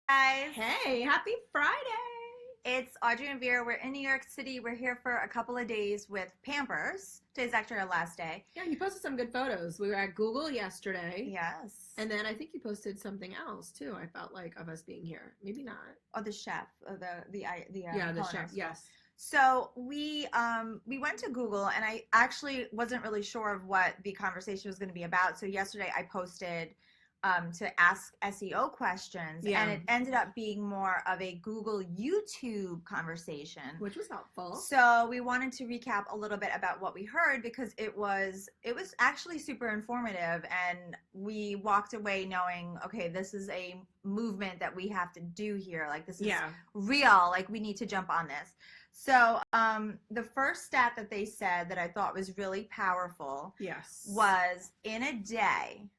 Guys, Hey, happy Friday! it's Audrey and Vera. We're in New York City. We're here for a couple of days with Pampers. Today's actually our last day. Yeah, you posted some good photos. We were at Google yesterday, Yes. and then I think you posted something else too. I felt like of us being here. Maybe not. Oh, the chef, the Yeah, the culinary chef. school. Yes. So we went to Google, and I actually wasn't really sure of what the conversation was going to be about. So yesterday I posted to ask SEO questions, and Yeah, it ended up being more of a Google YouTube conversation. which was helpful. So we wanted to recap a little bit about what we heard because it was actually super informative, and we walked away knowing, okay, this is a movement that we have to do here. Like, this is Yeah. real. Like, we need to jump on this. So the first stat that they said that I thought was really powerful Yes. was in a day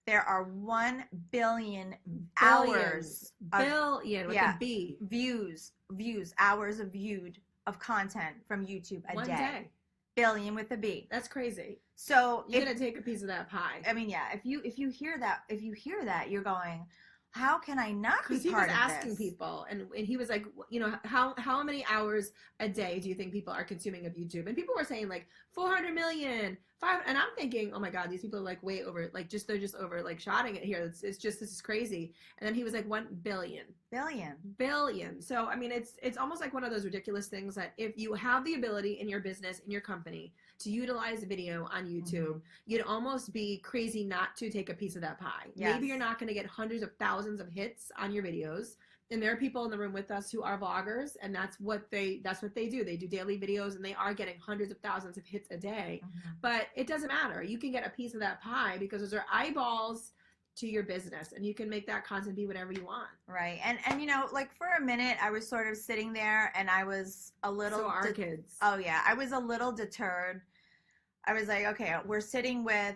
there are 1 billion Billions. hours of Billion with yeah. a B. hours of viewed of content from YouTube a One day. day. Billion with a B. That's crazy. So You gotta take a piece of that pie. I mean, yeah, if you hear that, you're going, how can I not be Because he part was of asking this? people, and he was like, how many hours a day do you think people are consuming of YouTube? And people were saying like 400 million, 5, and I'm thinking, oh my God, these people are like way over, like they're just over like shotting it here. It's just, this is crazy. And then he was like 1 billion. Billion. So I mean, it's almost like one of those ridiculous things that if you have the ability in your business, in your company, to utilize video on YouTube, you'd almost be crazy not to take a piece of that pie. Yes. Maybe you're not going to get hundreds of thousands of hits on your videos. And there are people in the room with us who are vloggers, and that's what they do. They do daily videos, and they are getting hundreds of thousands of hits a day. But it doesn't matter. You can get a piece of that pie because those are eyeballs to your business, and you can make that content be whatever you want. Right. And like for a minute I was sort of sitting there and I was a little So our kids. Oh yeah, I was a little deterred. I was like, okay, we're sitting with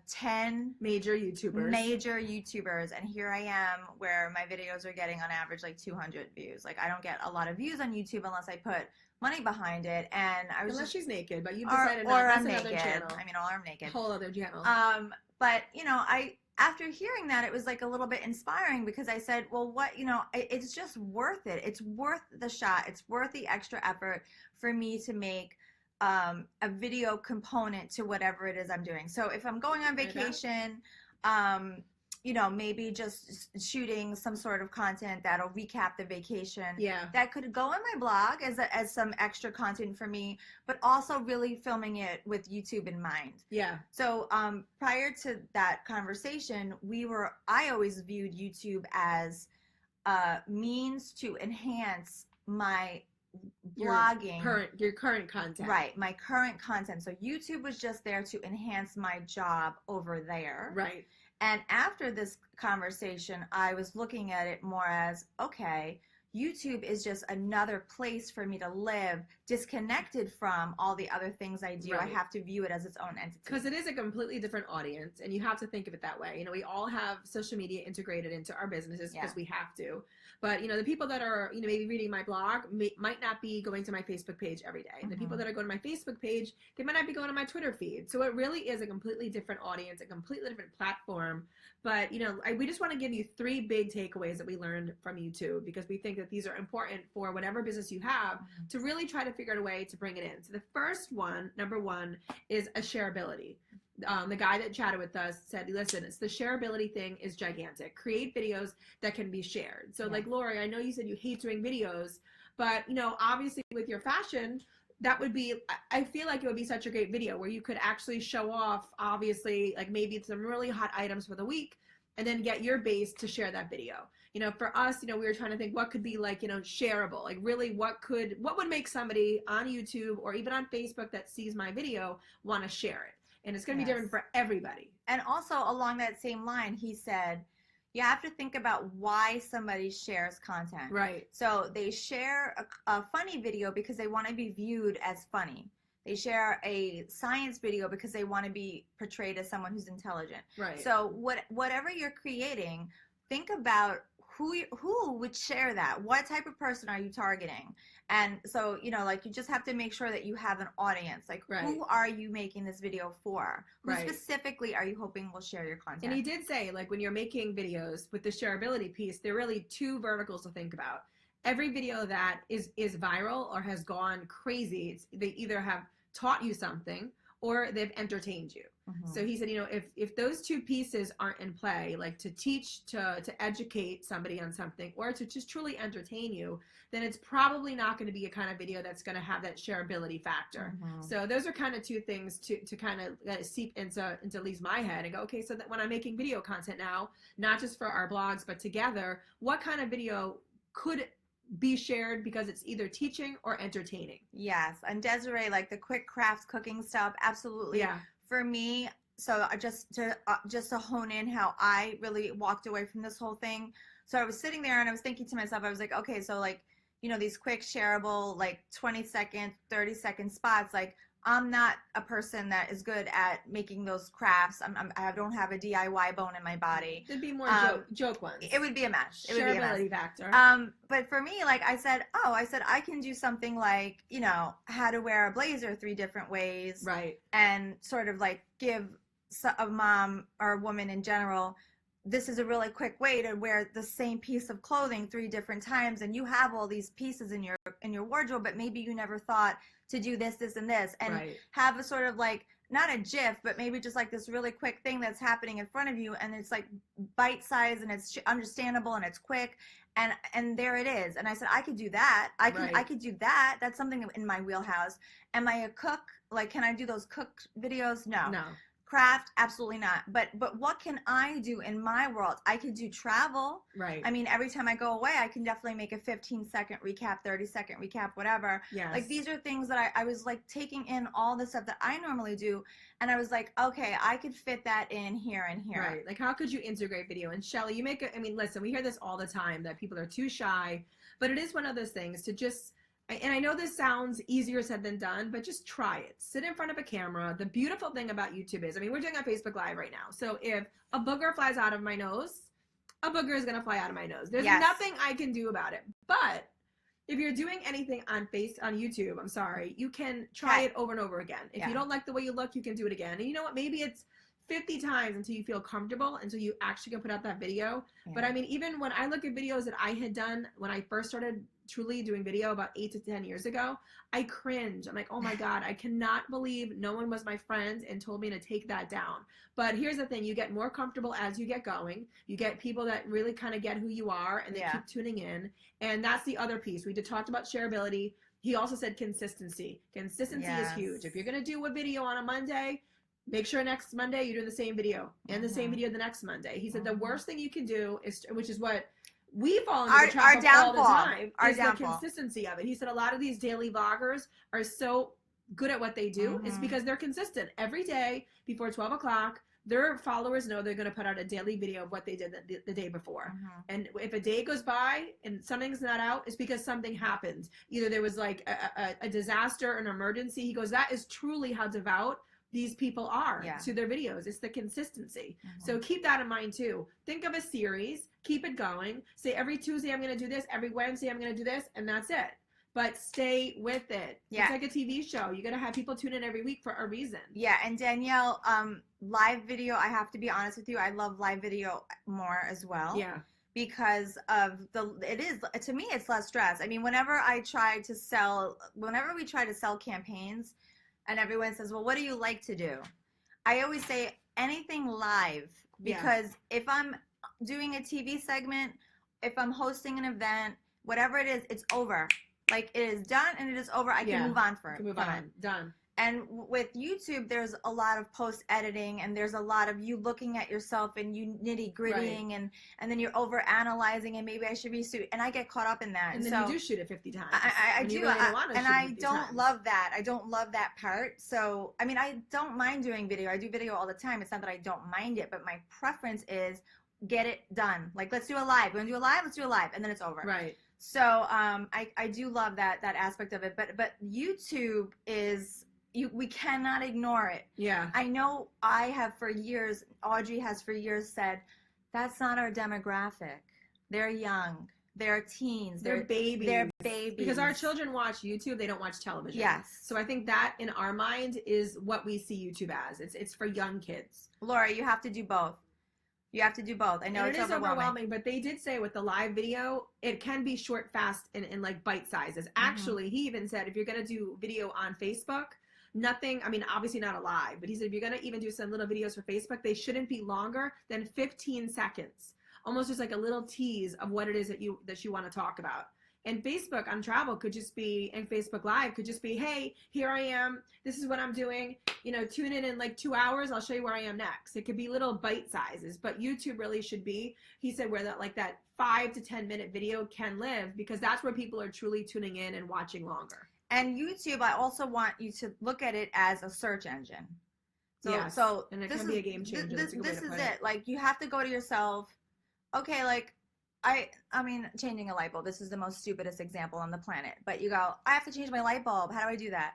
10 major YouTubers, and here I am where my videos are getting on average like 200 views. Like, I don't get a lot of views on YouTube unless I put money behind it, and I was unless just, she's naked, but you've decided or not. That's I'm another naked. channel. I mean, or I'm naked. Whole other channel. But I after hearing that, it was like a little bit inspiring because I said, well, it's just worth it. It's worth the shot. It's worth the extra effort for me to make a video component to whatever it is I'm doing. So if I'm going on vacation, maybe just shooting some sort of content that'll recap the vacation. Yeah. That could go in my blog as some extra content for me, but also really filming it with YouTube in mind. Yeah. So prior to that conversation, I always viewed YouTube as a means to enhance my blogging, your current content. Right, my current content. So YouTube was just there to enhance my job over there. Right. And after this conversation, I was looking at it more as, okay, YouTube is just another place for me to live, disconnected from all the other things I do. Right. I have to view it as its own entity. Because it is a completely different audience, and you have to think of it that way. We all have social media integrated into our businesses because we have to. But, the people that are, maybe reading my blog might not be going to my Facebook page every day. And the people that are going to my Facebook page, they might not be going to my Twitter feed. So it really is a completely different audience, a completely different platform. But, we just want to give you 3 big takeaways that we learned from YouTube because we think that these are important for whatever business you have to really try to figure out a way to bring it in. So the first one, number 1, is a shareability. The guy that chatted with us said, listen, it's the shareability thing is gigantic. Create videos that can be shared. So like, Lori, I know you said you hate doing videos, but obviously with your fashion, that would be, I feel like it would be such a great video where you could actually show off, obviously, like maybe some really hot items for the week and then get your base to share that video. For us, we were trying to think what could be like, shareable, like really what would make somebody on YouTube or even on Facebook that sees my video want to share it. And it's going to be different for everybody. And also along that same line, he said, you have to think about why somebody shares content. Right. So they share a funny video because they want to be viewed as funny. They share a science video because they want to be portrayed as someone who's intelligent. Right. So whatever you're creating, think about who would share that? What type of person are you targeting? And so, you know, like you just have to make sure that you have an audience. Like, who are you making this video for? Who specifically are you hoping will share your content? And he did say, like, when you're making videos with the shareability piece, there are really two verticals to think about. Every video that is viral or has gone crazy, they either have taught you something or they've entertained you. So he said, you know, if those two pieces aren't in play, like to teach, to educate somebody on something, or to just truly entertain you, then it's probably not going to be a kind of video that's going to have that shareability factor. So those are kind of two things to kind of let it seep into at least my head and go, okay, so that when I'm making video content now, not just for our blogs, but together, what kind of video could be shared because it's either teaching or entertaining? Yes. And Desiree, like the quick crafts cooking stuff, absolutely. Yeah. For me, so just to hone in how I really walked away from this whole thing. So I was sitting there and I was thinking to myself, I was like, okay, so like, you know, these quick shareable, like 20-second, 30-second spots, like I'm not a person that is good at making those crafts. I don't have a DIY bone in my body. It'd be more joke ones. It would be a mess. It would be a mess. Factor. But for me, like I said, I can do something like, you know, how to wear a blazer 3 different ways. Right. And sort of like give a mom or a woman in general, this is a really quick way to wear the same piece of clothing 3 different times. And you have all these pieces in your wardrobe, but maybe you never thought to do this, and this, and have a sort of like, not a GIF, but maybe just like this really quick thing that's happening in front of you, and it's like bite size and it's understandable and it's quick, and there it is. And I said, I could do that. I could do that. That's something in my wheelhouse. Am I a cook? Like, can I do those cook videos? No. Craft, absolutely not. But what can I do in my world? I could do travel. Right. I mean, every time I go away, I can definitely make a 15-second recap, 30-second recap, whatever. Yes. Like, these are things that I was like taking in all the stuff that I normally do, and I was like, okay, I could fit that in here and here. Right. Like, how could you integrate video? And Shelly, I mean, listen, we hear this all the time that people are too shy, but it is one of those things to just, and I know this sounds easier said than done, but just try it. Sit in front of a camera. The beautiful thing about YouTube is, I mean, we're doing on Facebook Live right now. So if a booger flies out of my nose, a booger is going to fly out of my nose. There's nothing I can do about it. But if you're doing anything on YouTube, I'm sorry, you can try it over and over again. If you don't like the way you look, you can do it again. And you know what? Maybe it's 50 times until you feel comfortable, until you actually can put out that video. But I mean, even when I look at videos that I had done when I first started truly doing video about 8 to 10 years ago, I cringe. I'm like, oh my God, I cannot believe no one was my friend and told me to take that down. But here's the thing, you get more comfortable as you get going. You get people that really kind of get who you are and they keep tuning in. And that's the other piece. We talked about shareability. He also said consistency. Consistency is huge. If you're going to do a video on a Monday, make sure next Monday you're doing the same video and the same video the next Monday. He said the worst thing you can do is, which is what we fall into the trap of all the time, is the consistency of it. He said a lot of these daily vloggers are so good at what they do. It's because they're consistent. Every day before 12 o'clock, their followers know they're going to put out a daily video of what they did the day before. And if a day goes by and something's not out, it's because something happened. Either there was like a disaster, an emergency. He goes, that is truly how devout these people are to their videos. It's the consistency. So keep that in mind too. Think of a series, keep it going. Say every Tuesday I'm going to do this, every Wednesday I'm going to do this, and that's it. But stay with it. It's like a TV show. You got to have people tune in every week for a reason. Yeah, and Danielle, live video, I have to be honest with you, I love live video more as well. Yeah. Because of to me, it's less stress. I mean, whenever we try to sell campaigns, and everyone says, well, what do you like to do? I always say anything live, because if I'm doing a TV segment, if I'm hosting an event, whatever it is, it's over. Like, it is done and it is over. I can move on from it. Done. And with YouTube, there's a lot of post editing, and there's a lot of you looking at yourself and you nitty grittying, and then you're over analyzing, and maybe I should reshoot, and I get caught up in that. And then you do shoot it 50 times. I do, really and I don't love that. I don't love that part. So I mean, I don't mind doing video. I do video all the time. It's not that I don't mind it, but my preference is get it done. Like, let's do a live. You want to do a live? Let's do a live, and then it's over. Right. So I do love that aspect of it. But YouTube is. We cannot ignore it. Yeah. I know I have for years, Audrey has for years said, that's not our demographic. They're young. They're teens. They're babies. They're babies. Because our children watch YouTube, they don't watch television. Yes. So I think that in our mind is what we see YouTube as. It's for young kids. Laura, you have to do both. You have to do both. I know and it's overwhelming. but they did say with the live video, it can be short, fast, and like bite sizes. Actually, he even said if you're going to do video on Facebook, nothing, I mean, obviously not a live, but he said if you're going to even do some little videos for Facebook, they shouldn't be longer than 15 seconds. Almost just like a little tease of what it is that you want to talk about. And Facebook on travel could just be, and Facebook Live could just be, hey, here I am. This is what I'm doing. You know, tune in like 2 hours. I'll show you where I am next. It could be little bite sizes, but YouTube really should be, he said, where that 5 to 10 minute video can live, because that's where people are truly tuning in and watching longer. And YouTube, I also want you to look at it as a search engine. So, yes. So and it can be a game changer. This is it. Like, you have to go to yourself. Okay, like, I mean, changing a light bulb, this is the most stupidest example on the planet. But you go, I have to change my light bulb. How do I do that?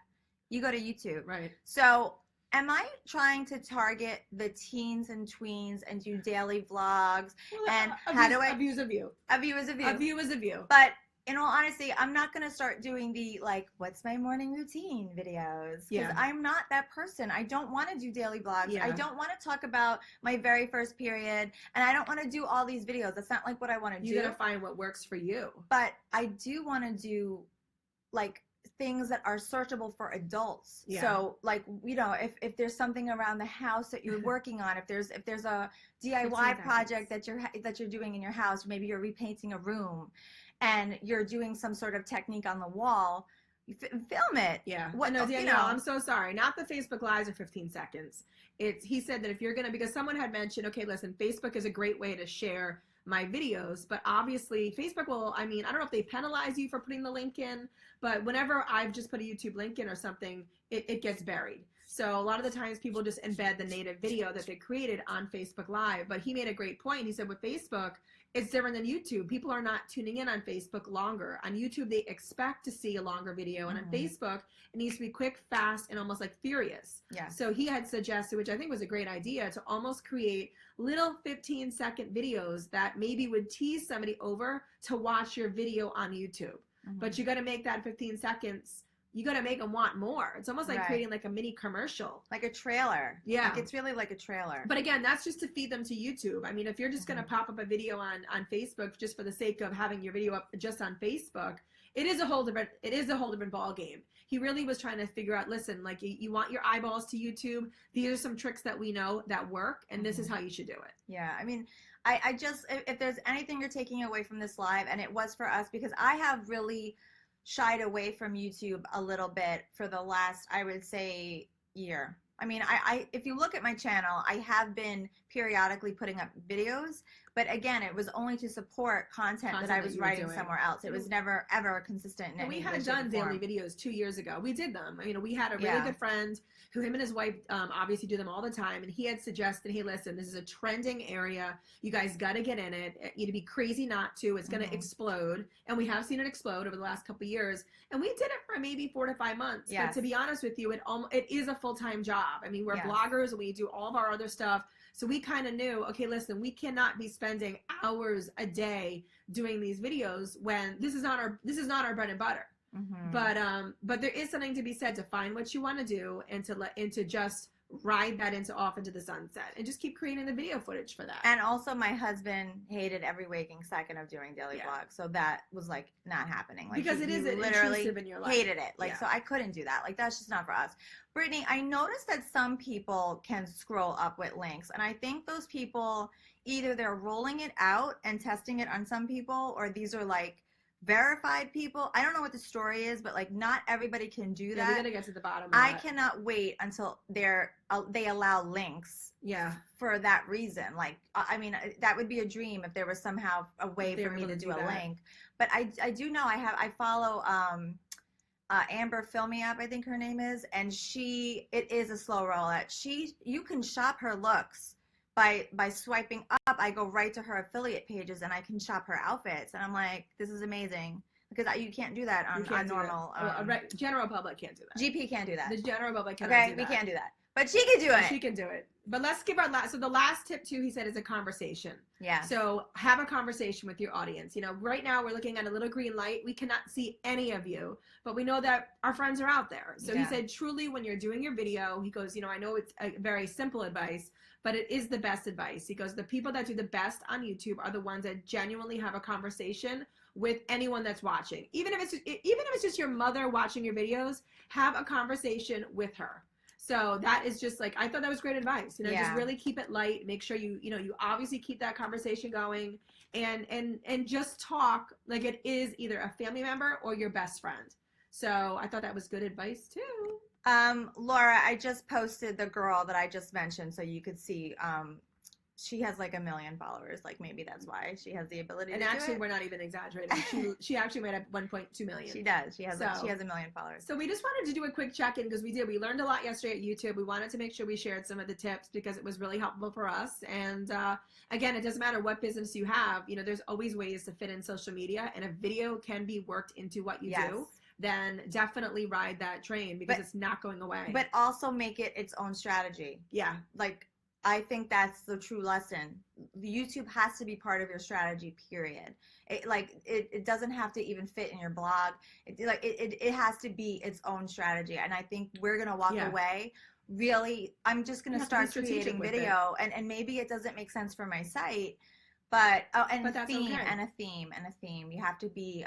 You go to YouTube. Right. So am I trying to target the teens and tweens and do daily vlogs? Well, and a view is a view. A view is a view. A view is a view. But in all honesty, I'm not going to start doing the, like, what's my morning routine videos. Because I'm not that person. I don't want to do daily vlogs. I don't want to talk about my very first period. And I don't want to do all these videos. That's not like what I want to do. You got to find what works for you. But I do want to do, like, things that are searchable for adults. Yeah. So, like, you know, if there's something around the house that you're working on, if there's a DIY project that you're doing in your house, maybe you're repainting a room, and you're doing some sort of technique on the wall, you film it. Yeah. What, no, you no, I'm so sorry. Not the Facebook Lives are 15 seconds. He said that if you're going to, because someone had mentioned, okay, listen, Facebook is a great way to share my videos, but obviously Facebook will, I mean, I don't know if they penalize you for putting the link in, but whenever I've just put a YouTube link in or something, it gets buried. So a lot of the times people just embed the native video that they created on Facebook Live. But he made a great point. He said with Facebook, it's different than YouTube. People are not tuning in on Facebook longer. On YouTube, they expect to see a longer video. And on Facebook, it needs to be quick, fast, and almost like furious. Yeah. So he had suggested, which I think was a great idea, to almost create little 15-second videos that maybe would tease somebody over to watch your video on YouTube. But you got to make that 15 seconds. You got to make them want more. It's almost like creating like a mini commercial. Like a trailer. Yeah. Like, it's really like a trailer. But again, that's just to feed them to YouTube. I mean, if you're just going to pop up a video on Facebook just for the sake of having your video up just on Facebook, it is a whole different ball game. He really was trying to figure out, listen, like, you want your eyeballs to YouTube. These are some tricks that we know that work, and this is how you should do it. Yeah. I mean, I just, if there's anything you're taking away from this live, and it was for us, because I have really shied away from YouTube a little bit for the last, I would say, year. I mean, if you look at my channel, I have been periodically putting up videos, but again, it was only to support content that I was writing somewhere else. It was never, ever consistent in and any we had done daily videos 2 years ago. We did them. You know, we had a really good friend who, him and his wife obviously do them all the time, and he had suggested, hey, listen, this is a trending area. You guys got to get in it. You'd be crazy not to. It's going to explode, and we have seen it explode over the last couple of years. And we did it for maybe 4 to 5 months. Yes. But to be honest with you, it is a full-time job. I mean, we're bloggers, and we do all of our other stuff. So we kind of knew, okay, listen, we cannot be spending hours a day doing these videos when this is not our bread and butter. But there is something to be said to find what you want to do and to just ride that off into the sunset and just keep creating the video footage for that. And also, my husband hated every waking second of doing daily vlogs, so that was like not happening. Like, because it is literally intrusive in your life. Hated it. Like, so I couldn't do that. Like, that's just not for us. Brittany, I noticed that some people can scroll up with links, and I think those people, either they're rolling it out and testing it on some people, or these are like verified people. I don't know what the story is, but like, not everybody can do that. We gotta get to the bottom of I cannot wait until they allow links. Yeah. For that reason. Like, I mean, that would be a dream if there was somehow a way for me to do a link. But I do know I follow Amber Fill Me Up, I think her name is, and it is a slow rollout. You can shop her looks by swiping up. I go right to her affiliate pages and I can shop her outfits, and I'm like, this is amazing, because you can't do that on normal. General public can't do that. GP can't do that. The general public can't do that. We can't do that. But she can do it. She can do it. But let's give our last. So the last tip too, he said, is a conversation. Yeah. So have a conversation with your audience. You know, right now we're looking at a little green light. We cannot see any of you, but we know that our friends are out there. So he said, truly, when you're doing your video, he goes, you know, I know it's a very simple advice, but it is the best advice. He goes, the people that do the best on YouTube are the ones that genuinely have a conversation with anyone that's watching. Even if it's just your mother watching your videos, have a conversation with her. So that is just like, I thought that was great advice. You know, just really keep it light. Make sure you obviously keep that conversation going, and just talk like it is either a family member or your best friend. So I thought that was good advice too. Laura, I just posted the girl that I just mentioned, so you could see. She has like 1 million followers. Like maybe that's why she has the ability. And to actually, do it. we're not even exaggerating. She actually might have 1.2 million. She does. She has 1 million followers. So we just wanted to do a quick check-in because we learned a lot yesterday at YouTube. We wanted to make sure we shared some of the tips because it was really helpful for us. And again, it doesn't matter what business you have. You know, there's always ways to fit in social media, and a video can be worked into what you do. Then definitely ride that train because it's not going away. But also make it its own strategy. Yeah. Like, I think that's the true lesson. YouTube has to be part of your strategy, period. It doesn't have to even fit in your blog. It has to be its own strategy. And I think we're going to walk away. Really, I'm just going to start creating video. And maybe it doesn't make sense for my site. But a theme. You have to be,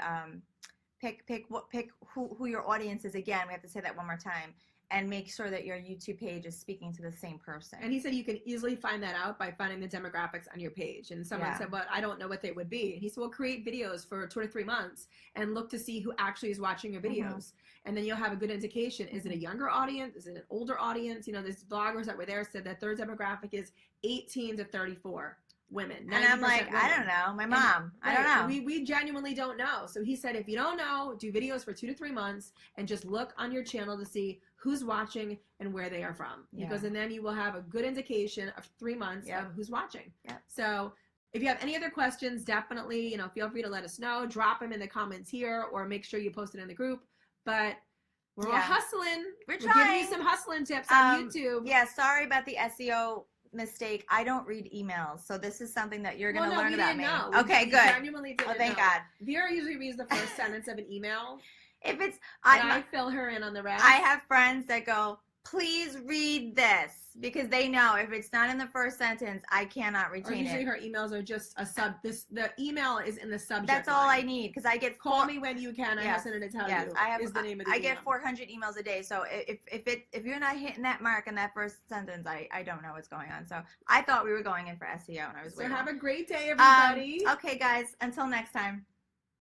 pick who your audience is. Again, we have to say that one more time. And make sure that your YouTube page is speaking to the same person. And he said you can easily find that out by finding the demographics on your page. And someone said, well, I don't know what they would be. And he said, well, create videos for 2 to 3 months and look to see who actually is watching your videos. And then you'll have a good indication. Is it a younger audience? Is it an older audience? You know, there's bloggers that were there said that their demographic is 18 to 34. Women. And I'm like, women. I don't know. My mom. I don't know. We genuinely don't know. So he said, if you don't know, do videos for 2 to 3 months and just look on your channel to see who's watching and where they are from. He goes, and then you will have a good indication of 3 months of who's watching. So if you have any other questions, definitely, you know, feel free to let us know. Drop them in the comments here or make sure you post it in the group. But we're all hustling. We're giving you some hustling tips on YouTube. Yeah, sorry about the SEO mistake. I don't read emails, so this is something that you're going to learn about me. Okay, good. Thank God. Vera usually reads the first sentence of an email. If it's, I fill her in on the rest. I have friends that go, please read this, because they know if it's not in the first sentence, I cannot retain usually it. Her emails are just a the email is in the subject. That's all I need, because I get call me when you can. I have something to tell you. Is the name of the I get 400 emails a day, so if you're not hitting that mark in that first sentence, I don't know what's going on. So I thought we were going in for SEO, and I was waiting. So have a great day, everybody. Okay, guys. Until next time.